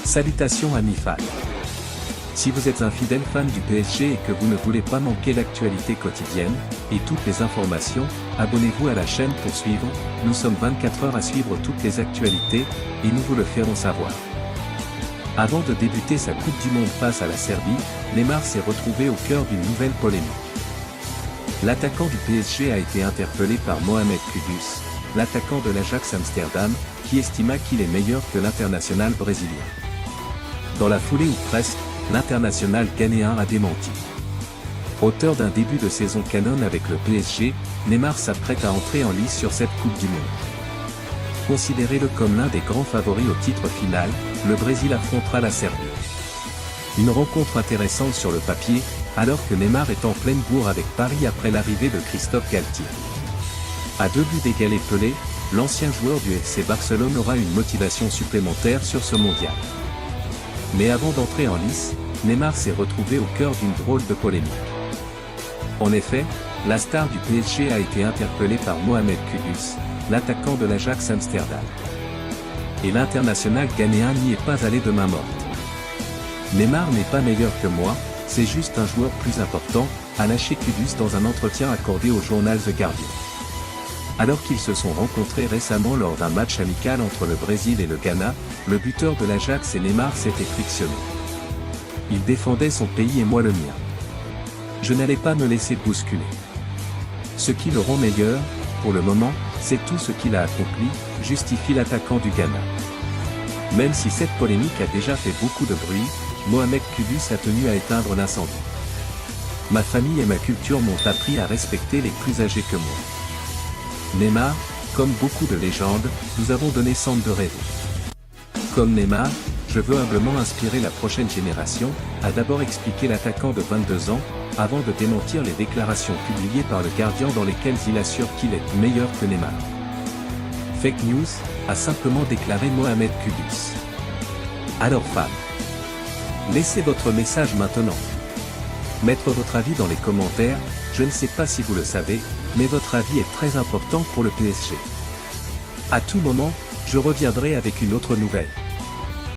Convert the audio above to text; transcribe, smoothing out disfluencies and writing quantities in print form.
Salutations amis fans. Si vous êtes un fidèle fan du PSG et que vous ne voulez pas manquer l'actualité quotidienne, et toutes les informations, abonnez-vous à la chaîne pour suivre, nous sommes 24 heures à suivre toutes les actualités, et nous vous le ferons savoir. Avant de débuter sa Coupe du Monde face à la Serbie, Neymar s'est retrouvé au cœur d'une nouvelle polémique. L'attaquant du PSG a été interpellé par Mohamed Kudus, l'attaquant de l'Ajax Amsterdam, qui estima qu'il est meilleur que l'international brésilien. Dans la foulée ou presque, l'international ghanéen a démenti. Auteur d'un début de saison canon avec le PSG, Neymar s'apprête à entrer en lice sur cette Coupe du Monde. Considéré-le comme l'un des grands favoris au titre final, le Brésil affrontera la Serbie. Une rencontre intéressante sur le papier, alors que Neymar est en pleine bourre avec Paris après l'arrivée de Christophe Galtier. À 2 buts d'égaler Pelé, l'ancien joueur du FC Barcelone aura une motivation supplémentaire sur ce mondial. Mais avant d'entrer en lice, Neymar s'est retrouvé au cœur d'une drôle de polémique. En effet, la star du PSG a été interpellée par Mohamed Kudus, l'attaquant de l'Ajax Amsterdam. Et l'international ghanéen n'y est pas allé de main morte. Neymar n'est pas meilleur que moi, c'est juste un joueur plus important, a lâché Kudus dans un entretien accordé au journal The Guardian. Alors qu'ils se sont rencontrés récemment lors d'un match amical entre le Brésil et le Ghana, le buteur de l'Ajax et Neymar s'étaient frictionnés. Il défendait son pays et moi le mien. Je n'allais pas me laisser bousculer. Ce qui le rend meilleur, pour le moment, c'est tout ce qu'il a accompli, justifie l'attaquant du Ghana. Même si cette polémique a déjà fait beaucoup de bruit, Mohamed Kudus a tenu à éteindre l'incendie. Ma famille et ma culture m'ont appris à respecter les plus âgés que moi. Neymar, comme beaucoup de légendes, nous avons donné centre de rêver. Comme Neymar, je veux humblement inspirer la prochaine génération, a d'abord expliqué l'attaquant de 22 ans, avant de démentir les déclarations publiées par le Guardian dans lesquelles il assure qu'il est meilleur que Neymar. Fake news, a simplement déclaré Mohamed Kudus. Alors fans, laissez votre message maintenant. Mettre votre avis dans les commentaires, je ne sais pas si vous le savez, mais votre avis est très important pour le PSG. À tout moment, je reviendrai avec une autre nouvelle.